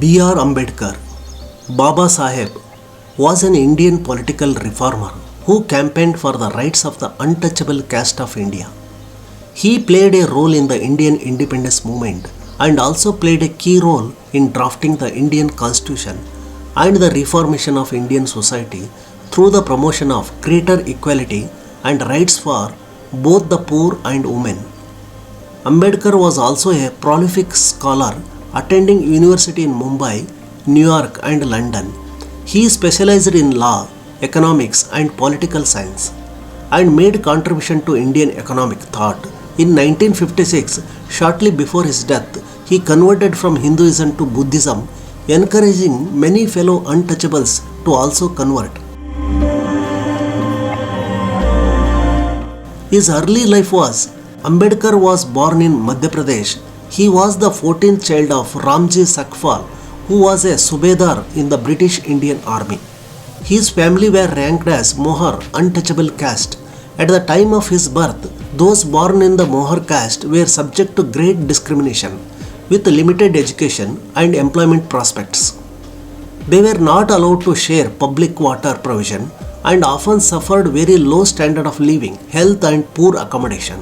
B.R. Ambedkar, Baba Saheb, was an Indian political reformer who campaigned for the rights of the untouchable caste of India. He played a role in the Indian independence movement and also played a key role in drafting the Indian constitution and the reformation of Indian society through the promotion of greater equality and rights for both the poor and women. Ambedkar was also a prolific scholar attending university in Mumbai, New York and London. He specialized in law, economics and political science and made contribution to Indian economic thought. In 1956, shortly before his death, he converted from Hinduism to Buddhism, encouraging many fellow untouchables to also convert. His early life was Ambedkar was born in Madhya Pradesh. He was the 14th child of Ramji Sakpal, who was a Subedar in the British Indian Army. His family were ranked as Mohar untouchable caste. At the time of his birth, those born in the Mohar caste were subject to great discrimination with limited education and employment prospects. They were not allowed to share public water provision and often suffered very low standard of living, health and poor accommodation.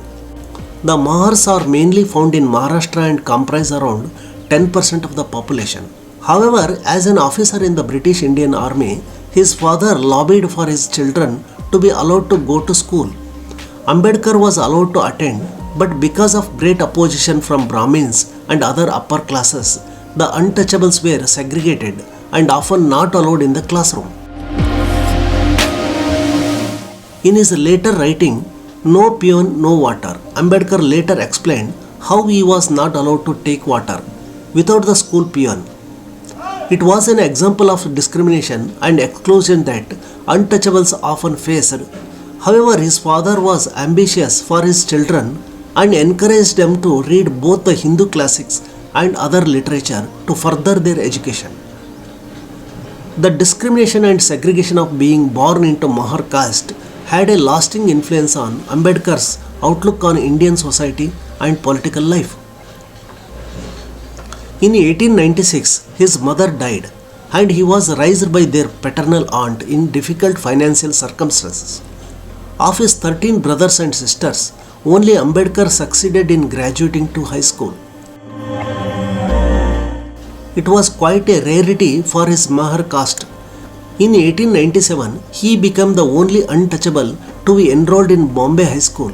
The Mohars are mainly found in Maharashtra and comprise around 10% of the population. However, as an officer in the British Indian Army, his father lobbied for his children to be allowed to go to school. Ambedkar was allowed to attend, but because of great opposition from Brahmins and other upper classes, the untouchables were segregated and often not allowed in the classroom. In his later writing, No Peon, No Water, Ambedkar later explained how he was not allowed to take water without the school peon. It was an example of discrimination and exclusion that untouchables often faced. However, his father was ambitious for his children and encouraged them to read both the Hindu classics and other literature to further their education. The discrimination and segregation of being born into Mahar caste had a lasting influence on Ambedkar's outlook on Indian society and political life. In 1896, his mother died and he was raised by their paternal aunt in difficult financial circumstances. Of his 13 brothers and sisters, only Ambedkar succeeded in graduating to high school. It was quite a rarity for his Mahar caste. In 1897, he became the only untouchable to be enrolled in Bombay High School.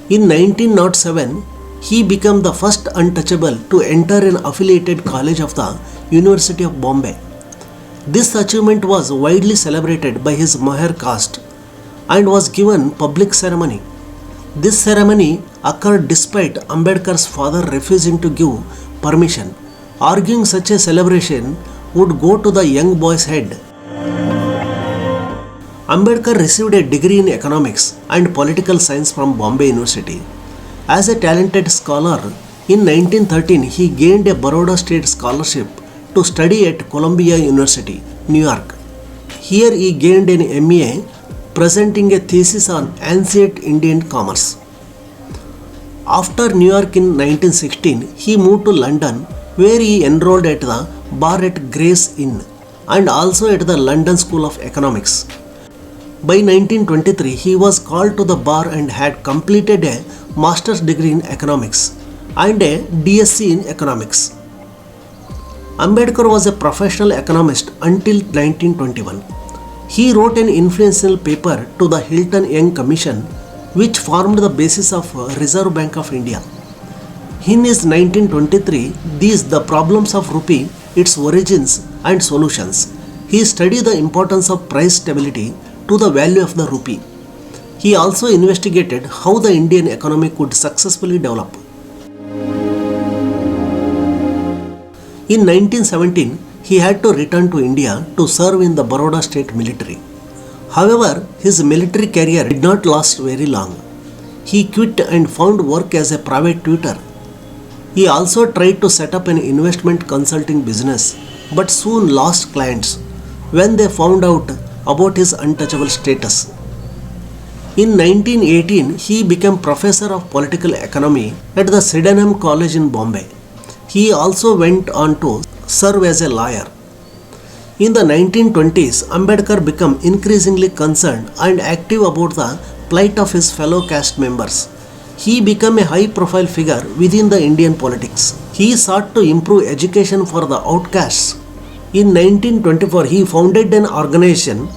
In 1907, he became the first untouchable to enter an affiliated college of the University of Bombay. This achievement was widely celebrated by his Mahar caste and was given public ceremony. This ceremony occurred despite Ambedkar's father refusing to give permission, arguing such a celebration would go to the young boy's head. Ambedkar received a degree in economics and political science from Bombay University. As a talented scholar, in 1913 he gained a Baroda State Scholarship to study at Columbia University, New York. Here he gained an MA, presenting a thesis on ancient Indian commerce. After New York in 1916, he moved to London, where he enrolled at the bar at Gray's Inn and also at the London School of Economics. By 1923, he was called to the bar and had completed a master's degree in economics and a DSc in economics. Ambedkar was a professional economist until 1921. He wrote an influential paper to the Hilton Young Commission, which formed the basis of Reserve Bank of India. In his 1923 The Problems of Rupee, Its Origins and Solutions, he studied the importance of price stability to the value of the rupee. He also investigated how the Indian economy could successfully develop. In 1917, he had to return to India to serve in the Baroda State Military. However, his military career did not last very long. He quit and found work as a private tutor. He also tried to set up an investment consulting business, but soon lost clients when they found out about his untouchable status. In 1918, he became professor of political economy at the Sydenham College in Bombay. He also went on to serve as a lawyer. In the 1920s, Ambedkar became increasingly concerned and active about the plight of his fellow caste members. He became a high-profile figure within the Indian politics. He sought to improve education for the outcasts. In 1924, he founded an organization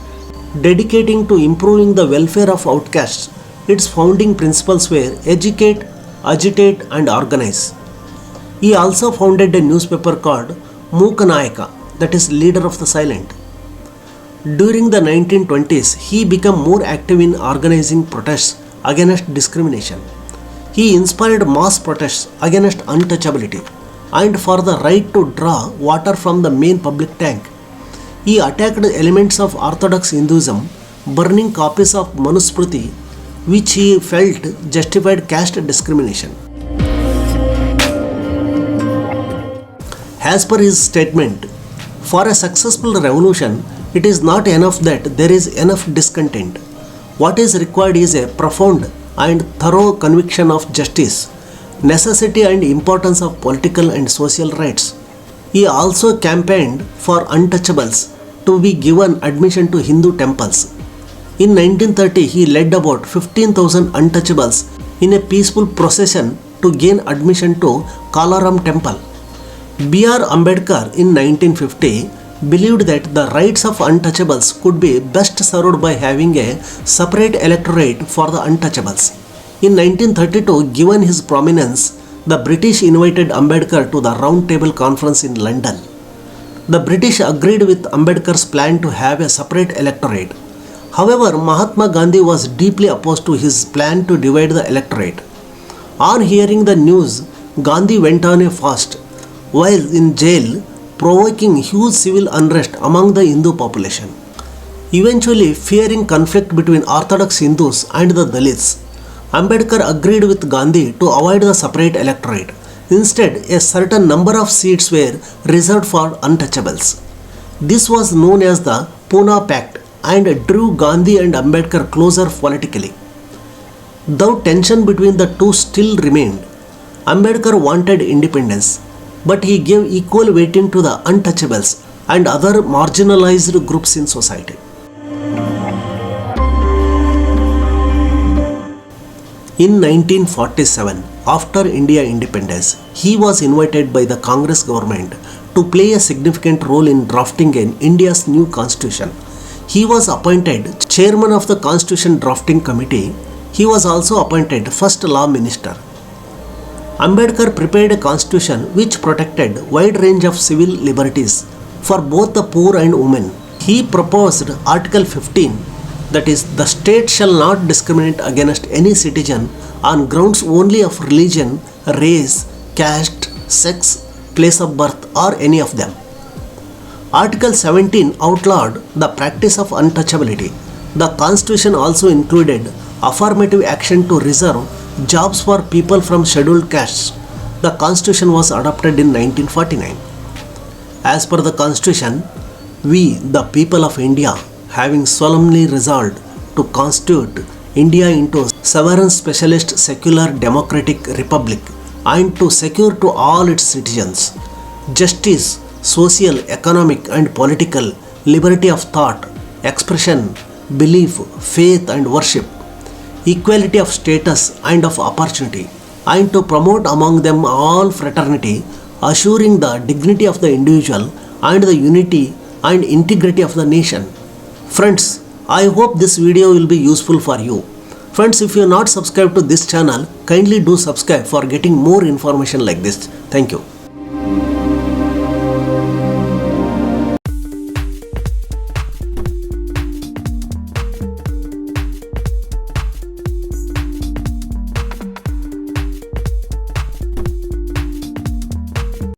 dedicating to improving the welfare of outcasts. Its founding principles were educate, agitate and organize. He also founded a newspaper called Mookanayaka, that is leader of the silent. During the 1920s, he became more active in organizing protests against discrimination. He inspired mass protests against untouchability and for the right to draw water from the main public tank. He attacked elements of Orthodox Hinduism, burning copies of Manusmriti, which he felt justified caste discrimination. As per his statement, for a successful revolution, it is not enough that there is enough discontent. What is required is a profound and thorough conviction of justice, necessity and importance of political and social rights. He also campaigned for untouchables to be given admission to Hindu temples. In 1930, he led about 15,000 untouchables in a peaceful procession to gain admission to Kalaram temple. B.R. Ambedkar in 1950 believed that the rights of untouchables could be best served by having a separate electorate for the untouchables. In 1932, given his prominence, the British invited Ambedkar to the Round Table Conference in London. The British agreed with Ambedkar's plan to have a separate electorate. However, Mahatma Gandhi was deeply opposed to his plan to divide the electorate. On hearing the news, Gandhi went on a fast while in jail, provoking huge civil unrest among the Hindu population. Eventually, fearing conflict between Orthodox Hindus and the Dalits, Ambedkar agreed with Gandhi to avoid the separate electorate. Instead, a certain number of seats were reserved for untouchables. This was known as the Pune Pact and drew Gandhi and Ambedkar closer politically. Though tension between the two still remained, Ambedkar wanted independence, but he gave equal weighting to the untouchables and other marginalized groups in society. In 1947, after India independence, he was invited by the Congress government to play a significant role in drafting India's new constitution. He was appointed chairman of the Constitution Drafting Committee. He was also appointed first law minister. Ambedkar prepared a constitution which protected wide range of civil liberties for both the poor and women. He proposed Article 15, that is, the state shall not discriminate against any citizen on grounds only of religion, race, caste, sex, place of birth or any of them. Article 17 outlawed the practice of untouchability. The constitution also included affirmative action to reserve jobs for people from scheduled castes. The constitution was adopted in 1949. As per the constitution, we, the people of India, having solemnly resolved to constitute India into a sovereign specialist secular democratic republic and to secure to all its citizens justice, social, economic and political liberty of thought, expression, belief, faith and worship, equality of status and of opportunity, and to promote among them all fraternity, assuring the dignity of the individual and the unity and integrity of the nation. Friends, I hope this video will be useful for you. Friends, if you are not subscribed to this channel, kindly do subscribe for getting more information like this. Thank you.